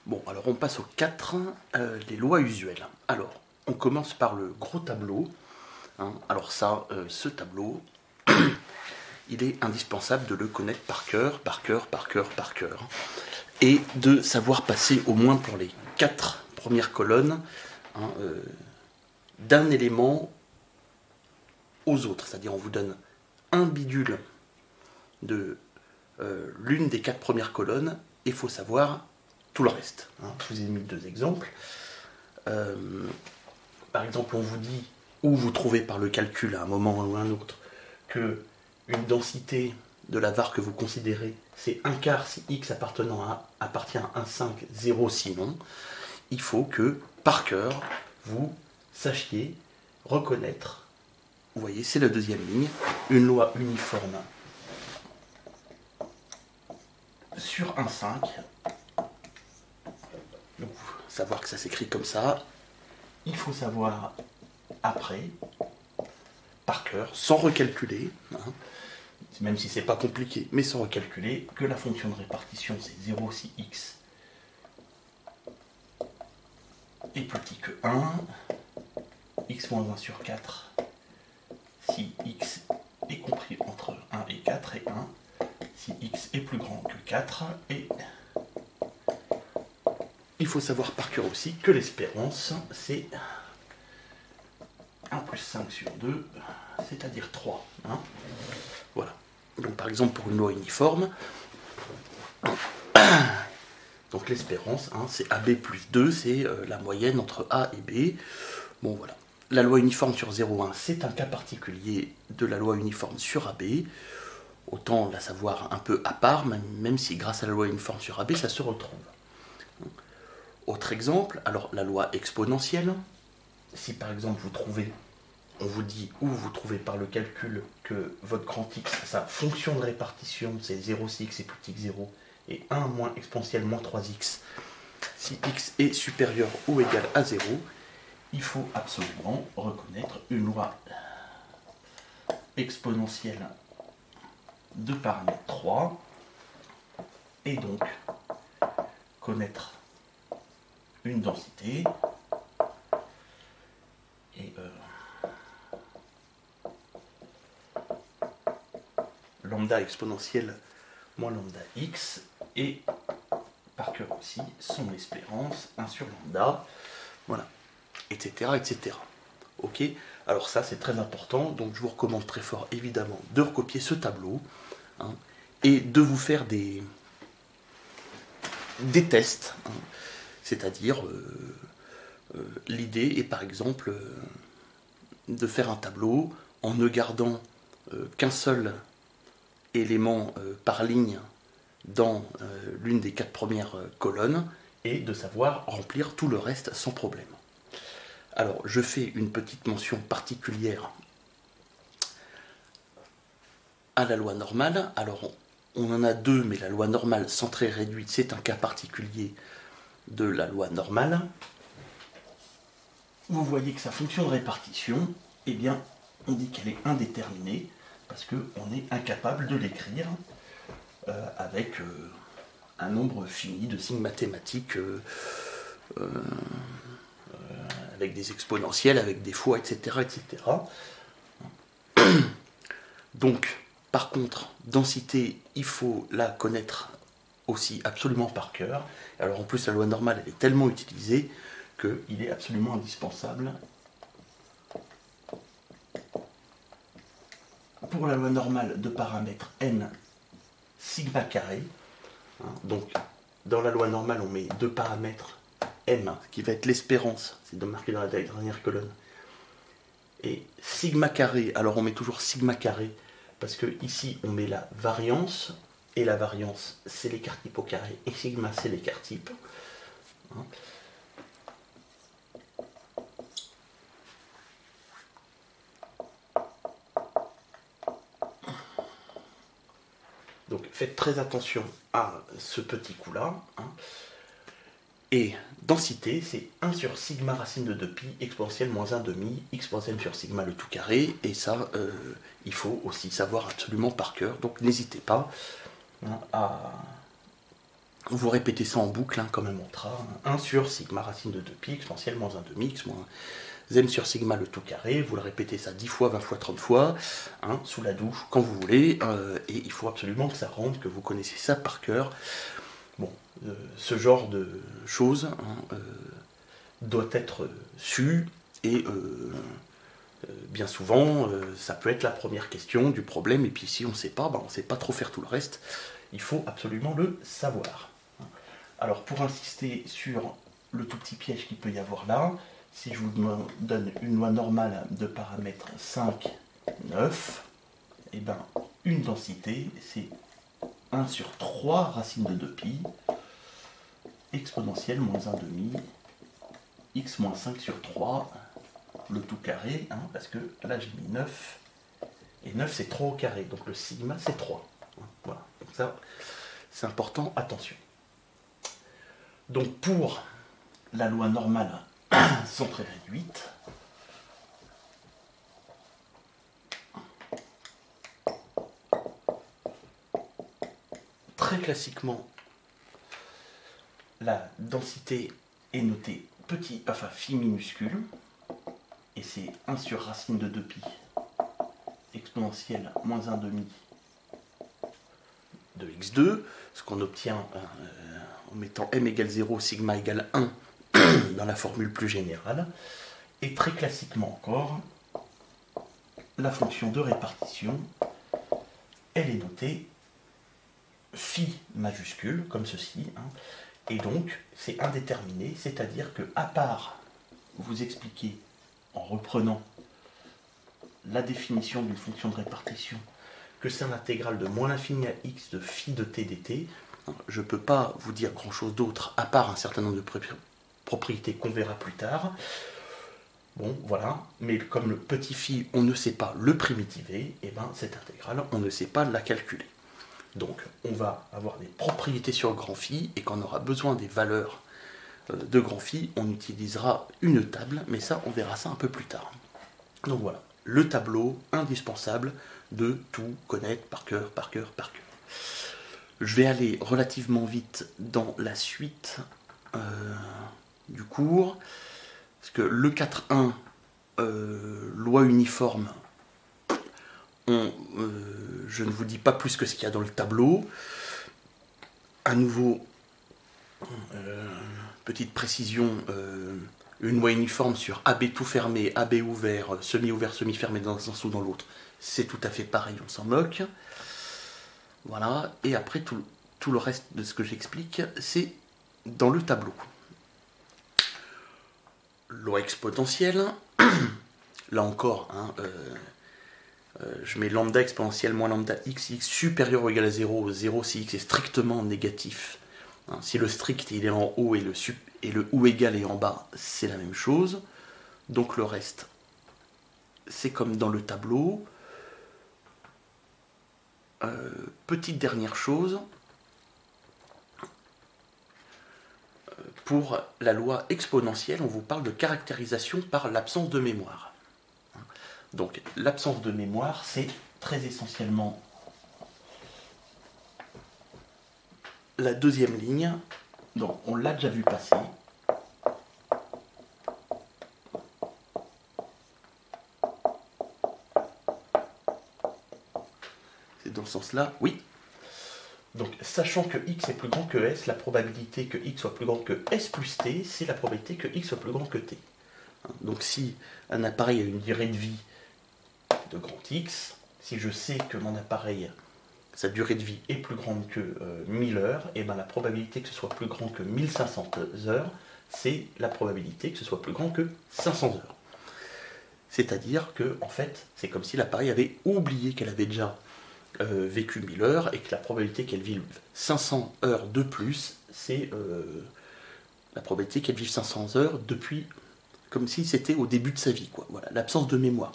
Bon, alors on passe aux 4, les lois usuelles. Alors, on commence par le gros tableau. Hein. Alors ça, ce tableau, il est indispensable de le connaître par cœur, par cœur, par cœur, par cœur. Et de savoir passer au moins pour les 4 premières colonnes hein, d'un élément aux autres. C'est-à-dire on vous donne un bidule de l'une des 4 premières colonnes et il faut savoir tout le reste. Hein. Je vous ai mis 2 exemples. Par exemple, on vous dit, ou vous trouvez par le calcul à un moment ou à un autre, que une densité de la var que vous considérez, c'est 1/4 si x appartient à 1,5, 0 sinon. Il faut que, par cœur, vous sachiez reconnaître, vous voyez, c'est la deuxième ligne, une loi uniforme sur 1,5. Donc, savoir que ça s'écrit comme ça. Il faut savoir, après, par cœur, sans recalculer, hein, même si c'est pas compliqué, mais sans recalculer, que la fonction de répartition, c'est 0 si x est plus petit que 1, x moins 1 sur 4, si x est compris entre 1 et 4, et 1, si x est plus grand que 4, et il faut savoir par cœur aussi que l'espérance, c'est 1 plus 5 sur 2, c'est-à-dire 3. Hein. Voilà. Donc par exemple pour une loi uniforme, donc l'espérance, hein, c'est AB plus 2, c'est la moyenne entre A et B. Bon voilà. La loi uniforme sur 0,1, c'est un cas particulier de la loi uniforme sur AB. Autant la savoir un peu à part, même si grâce à la loi uniforme sur AB, ça se retrouve. Autre exemple, alors la loi exponentielle. Si par exemple vous trouvez, on vous dit, ou vous trouvez par le calcul que votre grand X, sa fonction de répartition, c'est 0 si x est plus petit que 0, et 1 moins exponentielle moins 3x, si x est supérieur ou égal à 0, il faut absolument reconnaître une loi exponentielle de paramètre 3, et donc connaître une densité, et lambda exponentielle moins lambda x, et par cœur aussi son espérance, 1 sur lambda, voilà, etc. etc. Ok. Alors ça c'est très important, donc je vous recommande très fort évidemment de recopier ce tableau hein, et de vous faire des tests, hein, c'est-à-dire l'idée est par exemple de faire un tableau en ne gardant qu'un seul élément par ligne dans l'une des 4 premières colonnes et de savoir remplir tout le reste sans problème. Alors je fais une petite mention particulière à la loi normale. Alors on en a 2, mais la loi normale centrée réduite, c'est un cas particulier de la loi normale. Vous voyez que sa fonction de répartition, eh bien, on dit qu'elle est indéterminée, parce qu'on est incapable de l'écrire avec un nombre fini de signes mathématiques, avec des exponentielles, avec des fois, etc. etc. Donc, par contre, densité, il faut la connaître aussi absolument par cœur. Alors en plus, la loi normale, elle est tellement utilisée qu'il est absolument indispensable pour la loi normale de paramètre n sigma carré. Hein, donc dans la loi normale, on met 2 paramètres m, qui va être l'espérance, c'est de marquer dans la dernière colonne, et sigma carré. Alors on met toujours sigma carré parce que ici on met la variance, et la variance c'est l'écart type au carré, et sigma c'est l'écart type. Hein. Donc faites très attention à ce petit coup-là. Hein. Et densité, c'est 1 sur sigma racine de 2pi exponentielle moins 1 demi exponentielle sur sigma le tout carré. Et ça, il faut aussi savoir absolument par cœur. Donc n'hésitez pas hein, Vous répétez ça en boucle, hein, comme un mantra. 1 sur sigma racine de 2pi, exponentielle moins 1 demi, x moins m sur sigma le tout carré. Vous le répétez ça 10 fois, 20 fois, 30 fois, hein, sous la douche, quand vous voulez. Et il faut absolument que ça rentre, que vous connaissez ça par cœur. Bon, ce genre de choses hein, doit être su et bien souvent, ça peut être la première question du problème. Et puis si on ne sait pas, on ne sait pas trop faire tout le reste. Il faut absolument le savoir. Alors pour insister sur le tout petit piège qu'il peut y avoir là, si je vous donne une loi normale de paramètres 5, 9, et ben une densité c'est 1 sur 3 racine de 2pi, exponentielle moins 1 demi, x moins 5 sur 3, le tout carré, hein, parce que là j'ai mis 9, et 9 c'est 3 au carré, donc le sigma c'est 3. Voilà, donc ça c'est important, attention. Donc pour la loi normale sont très réduite, très classiquement, la densité est notée petit, enfin phi minuscule, et c'est 1 sur racine de 2pi, exponentielle moins 1 demi de x2, ce qu'on obtient en mettant m égale 0, sigma égale 1 dans la formule plus générale. Et très classiquement encore, la fonction de répartition, elle est notée phi majuscule, comme ceci, hein, et donc c'est indéterminé, c'est-à-dire que à part vous expliquer en reprenant la définition d'une fonction de répartition que c'est l'intégrale de moins l'infini à x de phi de t dt, je ne peux pas vous dire grand-chose d'autre à part un certain nombre de propriétés qu'on verra plus tard. Bon, voilà, mais comme le petit phi, on ne sait pas le primitiver, et bien cette intégrale, on ne sait pas la calculer. Donc, on va avoir des propriétés sur le grand phi, et quand on aura besoin des valeurs de grand phi, on utilisera une table, mais ça, on verra ça un peu plus tard. Donc voilà, le tableau indispensable de tout connaître par cœur, par cœur, par cœur. Je vais aller relativement vite dans la suite du cours, parce que le 4.1, loi uniforme, je ne vous dis pas plus que ce qu'il y a dans le tableau. À nouveau, petite précision, une loi uniforme sur AB tout fermé, AB ouvert, semi-fermé dans un sens ou dans l'autre, c'est tout à fait pareil, on s'en moque. Voilà, et après tout le reste de ce que j'explique, c'est dans le tableau. Loi exponentielle, là encore, hein, je mets lambda exponentielle moins lambda x supérieur ou égal à 0, 0 si x est strictement négatif. Hein, si le strict il est en haut et le ou égal est en bas, c'est la même chose. Donc le reste, c'est comme dans le tableau. Petite dernière chose, pour la loi exponentielle, on vous parle de caractérisation par l'absence de mémoire. Donc l'absence de mémoire, c'est très essentiellement la deuxième ligne. Donc on l'a déjà vu passer. C'est dans ce sens-là, oui. Donc, sachant que x est plus grand que s, la probabilité que x soit plus grand que s plus t, c'est la probabilité que x soit plus grand que t. Donc, si un appareil a une durée de vie de grand x, si je sais que mon appareil, sa durée de vie est plus grande que 1000 heures, et bien la probabilité que ce soit plus grand que 1500 heures, c'est la probabilité que ce soit plus grand que 500 heures. C'est-à-dire que, en fait, c'est comme si l'appareil avait oublié qu'elle avait déjà vécu 1000 heures et que la probabilité qu'elle vive 500 heures de plus, c'est la probabilité qu'elle vive 500 heures depuis, comme si c'était au début de sa vie, quoi. Voilà, l'absence de mémoire.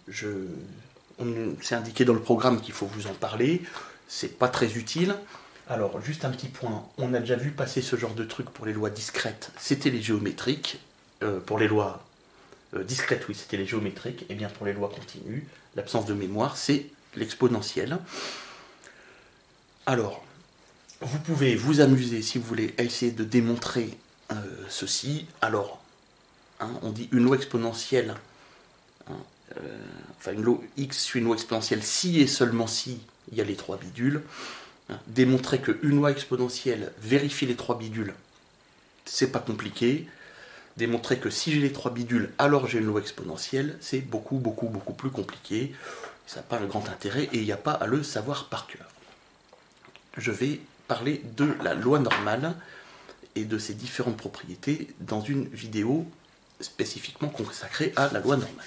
C'est indiqué dans le programme qu'il faut vous en parler, c'est pas très utile. Alors, juste un petit point, on a déjà vu passer ce genre de truc pour les lois discrètes, c'était les géométriques. Pour les lois discrètes, oui, c'était les géométriques, et bien pour les lois continues, l'absence de mémoire, c'est l'exponentielle. Alors, Vous pouvez vous amuser, si vous voulez, à essayer de démontrer ceci. Alors, hein, on dit une loi exponentielle, hein, enfin une loi x suit une loi exponentielle si et seulement si il y a les 3 bidules. Hein, démontrer qu'une loi exponentielle vérifie les 3 bidules, c'est pas compliqué. Démontrer que si j'ai les 3 bidules, alors j'ai une loi exponentielle, c'est beaucoup plus compliqué. Ça n'a pas un grand intérêt et il n'y a pas à le savoir par cœur. Je vais parler de la loi normale et de ses différentes propriétés dans une vidéo spécifiquement consacrée à la loi normale.